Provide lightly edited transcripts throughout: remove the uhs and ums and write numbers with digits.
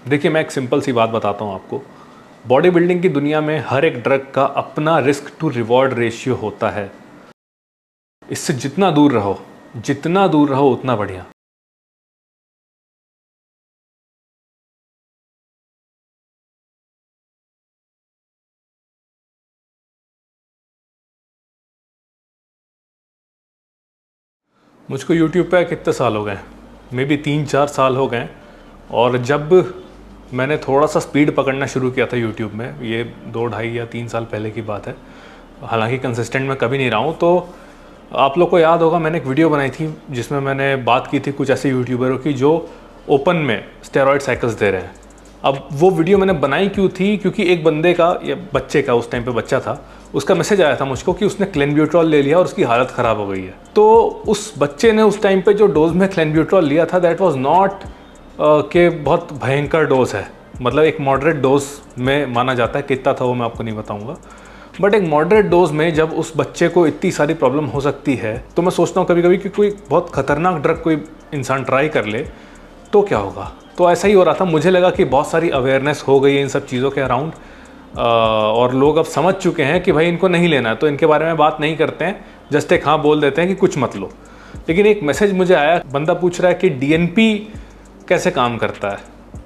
देखिए, मैं एक सिंपल सी बात बताता हूँ आपको। बॉडी बिल्डिंग की दुनिया में हर एक ड्रग का अपना रिस्क टू रिवॉर्ड रेशियो होता है। इससे जितना दूर रहो उतना बढ़िया। मुझको YouTube पे कितने साल हो गए, मे बी 3-4 साल हो गए। और जब मैंने थोड़ा सा स्पीड पकड़ना शुरू किया था YouTube में, ये 2-2.5 या 3 साल पहले की बात है, हालांकि कंसिस्टेंट मैं कभी नहीं रहा हूँ। तो आप लोग को याद होगा, मैंने एक वीडियो बनाई थी जिसमें मैंने बात की थी कुछ ऐसे यूट्यूबरों की जो ओपन में स्टेरॉयड साइकिल्स दे रहे हैं। अब वो वीडियो मैंने बनाई क्यों थी, क्योंकि एक बंदे का या बच्चे का, उस टाइम पे बच्चा था, उसका मैसेज आया था मुझको कि उसने क्लेनब्यूट्रॉल ले लिया और उसकी हालत ख़राब हो गई है। तो उस बच्चे ने उस टाइम पे जो डोज में क्लेनब्यूट्रॉल लिया था, दैट वाज नॉट के बहुत भयंकर डोज है, मतलब एक मॉडरेट डोज में माना जाता है। कितना था वो मैं आपको नहीं बताऊँगा, बट एक मॉडरेट डोज में जब उस बच्चे को इतनी सारी प्रॉब्लम हो सकती है, तो मैं सोचता हूँ कभी कभी कि कोई बहुत ख़तरनाक ड्रग कोई इंसान ट्राई कर ले तो क्या होगा। तो ऐसा ही हो रहा था। मुझे लगा कि बहुत सारी अवेयरनेस हो गई है इन सब चीज़ों के अराउंड, और लोग अब समझ चुके हैं कि भाई इनको नहीं लेना है, तो इनके बारे में बात नहीं करते हैं, जस्ट एक हाँ बोल देते हैं कि कुछ मत लो। लेकिन एक मैसेज मुझे आया, बंदा पूछ रहा है कि DNP कैसे काम करता है,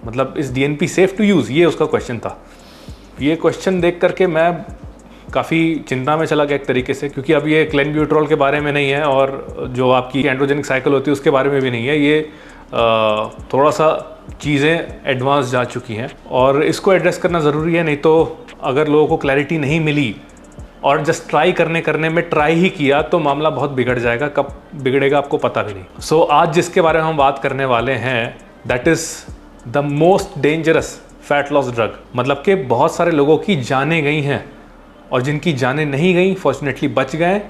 मतलब इस DNP सेफ टू यूज़, ये उसका क्वेश्चन था। ये क्वेश्चन देख करके मैं काफ़ी चिंता में चला गया एक तरीके से, क्योंकि अब ये क्लेनब्यूट्रॉल के बारे में नहीं है और जो आपकी एंड्रोजेनिक साइकिल होती है उसके बारे में भी नहीं है। ये थोड़ा सा चीज़ें एडवांस जा चुकी हैं और इसको एड्रेस करना ज़रूरी है। नहीं तो अगर लोगों को क्लैरिटी नहीं मिली और जस्ट ट्राई करने में ट्राई ही किया तो मामला बहुत बिगड़ जाएगा। कब बिगड़ेगा आपको पता भी नहीं। सो आज जिसके बारे में हम बात करने वाले हैं, that is the most dangerous fat loss drug. मतलब कि बहुत सारे लोगों की जानें गई हैं और जिनकी जानें नहीं गई, फॉर्चुनेटली बच गए।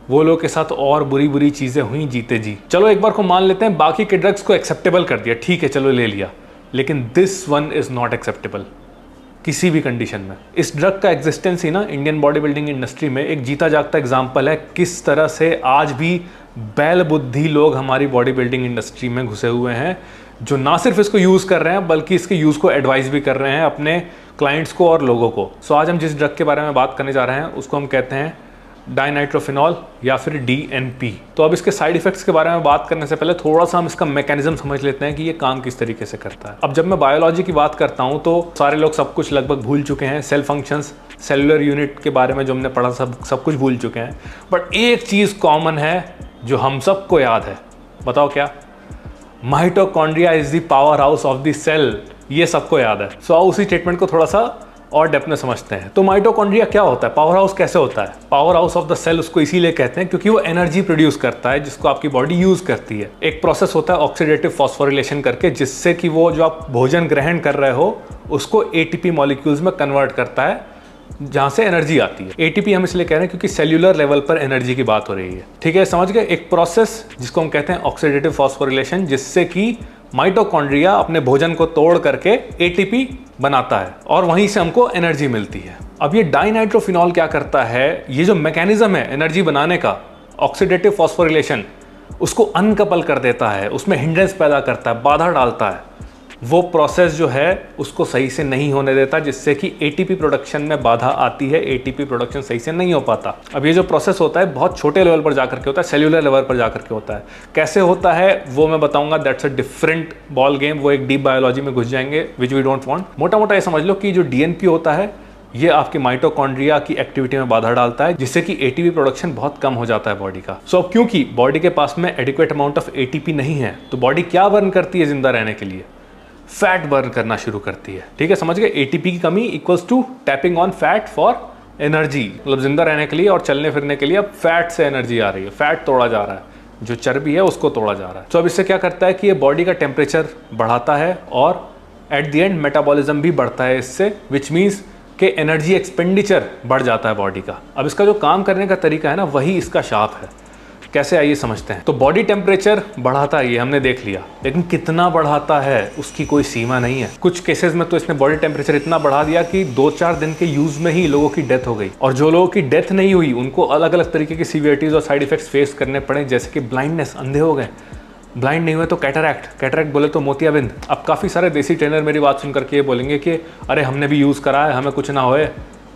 वो लोग के साथ और बुरी चीज़ें हुई जीते जी। चलो एक बार को मान लेते हैं बाकी के ड्रग्स को एक्सेप्टेबल कर दिया, ठीक है चलो ले लिया, लेकिन this one is not acceptable किसी भी कंडीशन में। इस ड्रग का एग्जिस्टेंस ही ना इंडियन बॉडी बिल्डिंग इंडस्ट्री में एक जीता जागता एग्जाम्पल है, किस तरह से आज भी बैल बुद्धि लोग हमारी बॉडी बिल्डिंग इंडस्ट्री में घुसे हुए हैं, जो ना सिर्फ इसको यूज़ कर रहे हैं बल्कि इसके यूज़ को एडवाइस भी कर रहे हैं अपने क्लाइंट्स को और लोगों को। सो आज हम जिस ड्रग के बारे में बात करने जा रहे हैं उसको हम कहते हैं डाइनाइट्रोफिनॉल या फिर DNP। तो अब इसके साइड इफेक्ट्स के बारे में बात करने से पहले थोड़ा सा हम इसका मैकेनिज्म समझ लेते हैं कि ये काम किस तरीके से करता है। अब जब मैं बायोलॉजी की बात करता हूँ तो सारे लोग सब कुछ लगभग भूल चुके हैं। सेल फंक्शंस, सेलुलर यूनिट के बारे में जो हमने पढ़ा सब कुछ भूल चुके हैं। बट एक चीज़ कॉमन है जो हम सबको याद है, बताओ क्या? Mitochondria is the powerhouse of the cell. ये सबको याद है। सो आओ उसी स्टेटमेंट को थोड़ा सा और डेप्थ में समझते हैं। तो माइटोकॉन्ड्रिया क्या होता है, पावर हाउस कैसे होता है? Powerhouse of the cell उसको इसीलिए कहते हैं क्योंकि वो एनर्जी प्रोड्यूस करता है जिसको आपकी बॉडी यूज करती है। एक प्रोसेस होता है ऑक्सीडेटिव फॉस्फोरिलेशन करके, जिससे कि वो जो आप भोजन ग्रहण कर रहे हो उसको ATP मॉलिक्यूल्स में कन्वर्ट करता है, जहां से एनर्जी आती है। ATP हम इसलिए कह रहे हैं क्योंकि सेल्यूलर लेवल पर एनर्जी की बात हो रही है। ठीक है, समझ गए? एक प्रोसेस जिसको हम कहते हैं ऑक्सीडेटिव फॉस्फोरिलेशन, जिससे कि माइटोकॉन्ड्रिया अपने भोजन को तोड़ करके ATP बनाता है और वहीं से हमको एनर्जी मिलती है। अब ये डाइनाइट्रोफिनॉल क्या करता है, ये जो मैकेनिज्म है एनर्जी बनाने का, ऑक्सीडेटिव फॉस्फोरिलेशन, उसको अनकपल कर देता है, उसमें हिंड्रेंस पैदा करता है, बाधा डालता है। वो प्रोसेस जो है उसको सही से नहीं होने देता, जिससे कि ATP प्रोडक्शन में बाधा आती है, ATP प्रोडक्शन सही से नहीं हो पाता। अब ये जो प्रोसेस होता है बहुत छोटे लेवल पर जाकर के होता है, सेल्यूलर लेवल पर जाकर के होता है। कैसे होता है वो मैं बताऊंगा, that's a different ball game, वो एक डीप बायोलॉजी में घुस जाएंगे विच वी डोंट वांट। मोटा मोटा ये समझ लो कि जो DNP होता है ये आपकी माइटोकॉन्ड्रिया की एक्टिविटी में बाधा डालता है, जिससे कि ATP प्रोडक्शन बहुत कम हो जाता है बॉडी का। सो अब क्योंकि बॉडी के पास में एडिक्वेट अमाउंट ऑफ ATP नहीं है, तो बॉडी क्या बर्न करती है जिंदा रहने के लिए? फैट बर्न करना शुरू करती है। ठीक है, समझ गए? ATP की कमी equals to tapping on fat for energy, मतलब जिंदा रहने के लिए और चलने फिरने के लिए अब फैट से एनर्जी आ रही है, फैट तोड़ा जा रहा है, जो चर्बी है उसको तोड़ा जा रहा है। तो अब इससे क्या करता है कि ये बॉडी का टेम्परेचर बढ़ाता है और एट द एंड मेटाबॉलिज्म भी बढ़ता है इससे, विच मीन्स कि एनर्जी एक्सपेंडिचर बढ़ जाता है बॉडी का। अब इसका जो काम करने का तरीका है ना, वही इसका शाप है। कैसे, आइए समझते हैं। तो बॉडी टेम्परेचर बढ़ाता है, ये हमने देख लिया, लेकिन कितना बढ़ाता है उसकी कोई सीमा नहीं है। कुछ केसेस में तो इसने बॉडी टेम्परेचर इतना बढ़ा दिया कि 2-4 दिन के यूज में ही लोगों की डेथ हो गई। और जो लोगों की डेथ नहीं हुई उनको अलग अलग तरीके की सीवियरिटीज और साइड इफेक्ट्स फेस करने पड़े, जैसे कि ब्लाइंडनेस, अंधे हो गए, ब्लाइंड नहीं हुए तो कैटरैक्ट, कैटरैक्ट बोले तो मोतियाबिंद। अब काफ़ी सारे देसी ट्रेनर मेरी बात सुन करके ये बोलेंगे कि अरे हमने भी यूज़ करा है, हमें कुछ ना होए,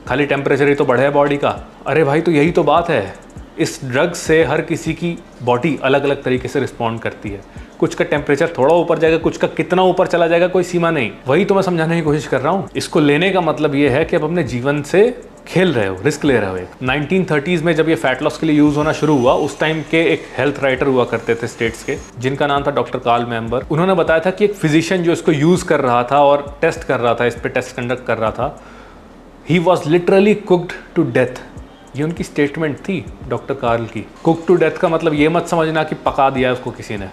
खाली टेम्परेचर ही तो बढ़े बॉडी का। अरे भाई तो यही तो बात है, इस ड्रग से हर किसी की बॉडी अलग अलग तरीके से रिस्पॉन्ड करती है। कुछ का टेम्परेचर थोड़ा ऊपर जाएगा, कुछ का कितना ऊपर चला जाएगा, कोई सीमा नहीं। वही तो मैं समझाने की कोशिश कर रहा हूँ। इसको लेने का मतलब ये है कि अब अपने जीवन से खेल रहे हो, रिस्क ले रहे हो। 1930s में जब ये फैट लॉस के लिए यूज होना शुरू हुआ, उस टाइम के एक हेल्थ राइटर हुआ करते थे स्टेट्स के, जिनका नाम था डॉक्टर कार्ल मेम्बर। उन्होंने बताया था कि एक फिजिशियन जो इसको यूज कर रहा था और टेस्ट कर रहा था, इस पे टेस्ट कंडक्ट कर रहा था, he was literally cooked to death. ये उनकी स्टेटमेंट थी डॉक्टर कार्ल की। कुक टू डेथ का मतलब ये मत समझना कि पका दिया उसको किसी ने।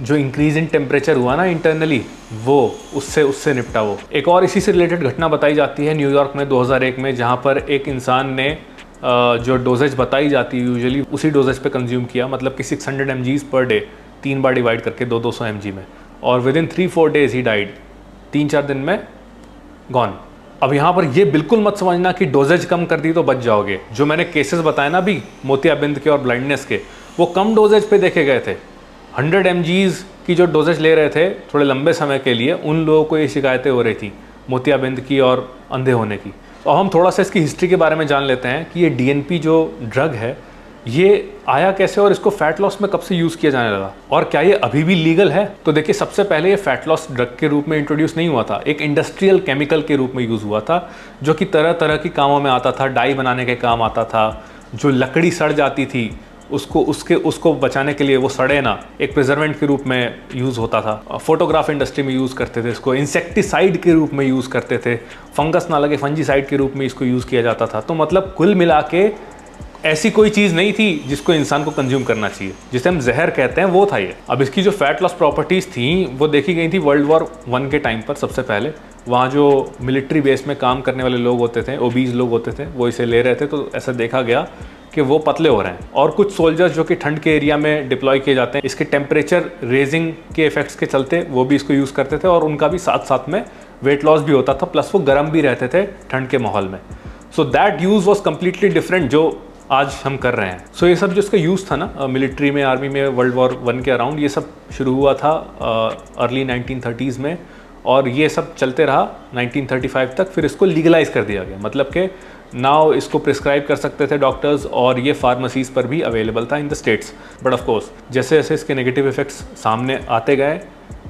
जो इंक्रीज इन टेम्परेचर हुआ ना इंटरनली, वो उससे निपटा वो। एक और इसी से रिलेटेड घटना बताई जाती है न्यूयॉर्क में 2001 में, जहाँ पर एक इंसान ने जो डोजेज बताई जाती है यूजुअली उसी डोजेज पे कंज्यूम किया, मतलब कि 600 mg पर डे, 3 बार डिवाइड करके 200 mg में, और with in 3-4 days he died. 3-4 दिन में गॉन। अब यहाँ पर ये बिल्कुल मत समझना कि डोजेज कम कर दी तो बच जाओगे। जो मैंने केसेस बताए ना अभी मोतियाबिंद के और ब्लाइंडनेस के, वो कम डोजेज पे देखे गए थे। 100 mg की जो डोजेज ले रहे थे थोड़े लंबे समय के लिए, उन लोगों को ये शिकायतें हो रही थी मोतियाबिंद की और अंधे होने की। तो हम थोड़ा सा इसकी हिस्ट्री के बारे में जान लेते हैं कि ये DNP जो ड्रग है ये आया कैसे और इसको फैट लॉस में कब से यूज़ किया जाने लगा, और क्या ये अभी भी लीगल है। तो देखिए, सबसे पहले ये फैट लॉस ड्रग के रूप में इंट्रोड्यूस नहीं हुआ था, एक इंडस्ट्रियल केमिकल के रूप में यूज़ हुआ था, जो कि तरह तरह की कामों में आता था। डाई बनाने के काम आता था, जो लकड़ी सड़ जाती थी उसको बचाने के लिए वो सड़े ना, एक प्रिजर्वेंट के रूप में यूज़ होता था। फोटोग्राफ इंडस्ट्री में यूज़ करते थे इसको, इंसेक्टिसाइड के रूप में यूज़ करते थे, फंगस ना लगे फंजीसाइड के रूप में इसको यूज़ किया जाता था। तो मतलब कुल मिला के ऐसी कोई चीज़ नहीं थी जिसको इंसान को कंज्यूम करना चाहिए, जिसे हम जहर कहते हैं, वो था ये। अब इसकी जो फैट लॉस प्रॉपर्टीज़ थी वो देखी गई थी वर्ल्ड वॉर 1 के टाइम पर। सबसे पहले वहाँ जो मिलिट्री बेस में काम करने वाले लोग होते थे, ओबीज लोग होते थे, वो इसे ले रहे थे, तो ऐसा देखा गया कि वो पतले हो रहे हैं। और कुछ सोल्जर्स जो कि ठंड के एरिया में डिप्लॉय किए जाते हैं, इसके टेम्परेचर रेजिंग के इफेक्ट्स के चलते वो भी इसको यूज़ करते थे, और उनका भी साथ साथ में वेट लॉस भी होता था, प्लस वो गर्म भी रहते थे ठंड के माहौल में। So that use was completely different जो आज हम कर रहे हैं। सो ये सब जो इसका यूज़ था ना मिलिट्री में, आर्मी में, वर्ल्ड वॉर 1 के अराउंड, ये सब शुरू हुआ था अर्ली 1930s में, और ये सब चलते रहा 1935 तक। फिर इसको लीगलाइज कर दिया गया, मतलब कि नाउ इसको प्रिस्क्राइब कर सकते थे डॉक्टर्स, और ये फार्मेसीज पर भी अवेलेबल था in the states. But of course जैसे जैसे इसके नेगेटिव इफेक्ट्स सामने आते गए,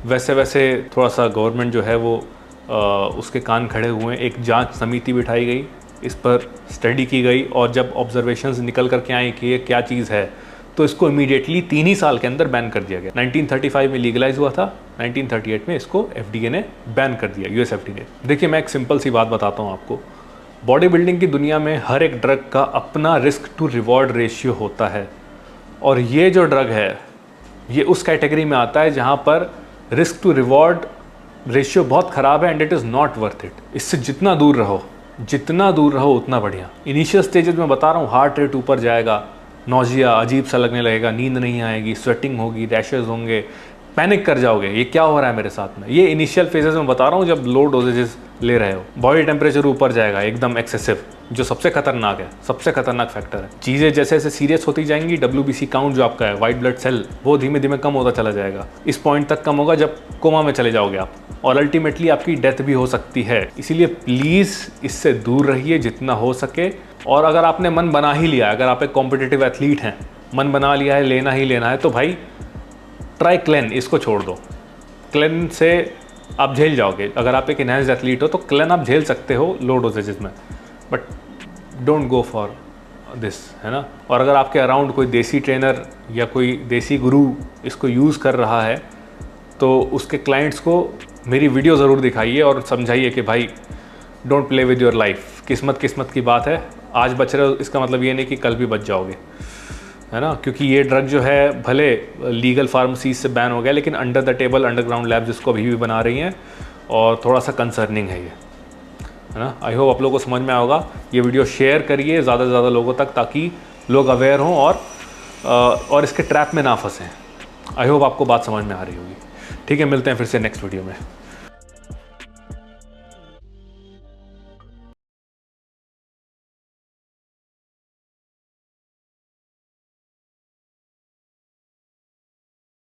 वैसे वैसे थोड़ा सा गवर्नमेंट जो है वो उसके कान खड़े हुए। एक जांच समिति बिठाई गई, इस पर स्टडी की गई, और जब ऑब्जर्वेशंस निकल करके आई कि ये क्या चीज़ है, तो इसको इमीडिएटली 3 ही साल के अंदर बैन कर दिया गया। 1935 में लीगलाइज हुआ था, 1938 में इसको FDA ने बैन कर दिया, US FDA ने। देखिए, मैं एक सिंपल सी बात बताता हूँ आपको। बॉडी बिल्डिंग की दुनिया में हर एक ड्रग का अपना रिस्क टू रिवॉर्ड रेशियो होता है, और ये जो ड्रग है ये उस कैटेगरी में आता है जहाँ पर रिस्क टू रिवॉर्ड रेशियो बहुत ख़राब है, and it is not worth it. इससे जितना दूर रहो उतना बढ़िया। इनिशियल स्टेजेस में बता रहा हूँ, हार्ट रेट ऊपर जाएगा, नौजिया अजीब सा लगने लगेगा, नींद नहीं आएगी, स्वेटिंग होगी, रैशेज होंगे, पैनिक कर जाओगे, ये क्या हो रहा है मेरे साथ में। ये इनिशियल फेजेस में बता रहा हूँ जब लो डोजेजेस ले रहे हो। बॉडी टेम्परेचर ऊपर जाएगा एकदम एक्सेसिव, जो सबसे खतरनाक है, सबसे खतरनाक फैक्टर है। चीज़ें जैसे जैसे सीरियस होती जाएंगी, WBC काउंट जो आपका है, वाइट ब्लड सेल, वो धीमे धीमे कम होता चला जाएगा। इस पॉइंट तक कम होगा जब कोमा में चले जाओगे आप, और अल्टीमेटली आपकी डेथ भी हो सकती है। इसीलिए प्लीज़ इससे दूर रहिए जितना हो सके। और अगर आपने मन बना ही लिया, अगर आप एक कॉम्पिटिटिव एथलीट हैं, मन बना लिया है लेना ही लेना है, तो भाई ट्राई क्लेन, इसको छोड़ दो। क्लेन से आप झेल जाओगे। अगर आप एक इनहेंस्ड एथलीट हो तो क्लेन आप झेल सकते हो लो डोजेजेस में, but don't go for this, है ना। और अगर आपके अराउंड कोई देसी ट्रेनर या कोई देसी गुरु इसको यूज़ कर रहा है, तो उसके क्लाइंट्स को मेरी वीडियो ज़रूर दिखाइए और समझाइए कि भाई don't play with your life. किस्मत की बात है, आज बच रहे हो इसका मतलब ये नहीं कि कल भी बच जाओगे, है ना। क्योंकि ये ड्रग जो है भले लीगल फार्मेसीज से बैन हो गया, लेकिन under the table underground labs इसको अभी भी बना रही हैं, और थोड़ा सा कंसर्निंग है ये, है ना। आई होप आप लोगों को समझ में आएगा। ये वीडियो शेयर करिए ज़्यादा से ज़्यादा लोगों तक, ताकि लोग अवेयर हों और इसके ट्रैप में ना फंसें। आई होप आपको बात समझ में आ रही होगी। ठीक है, मिलते हैं फिर से नेक्स्ट वीडियो में।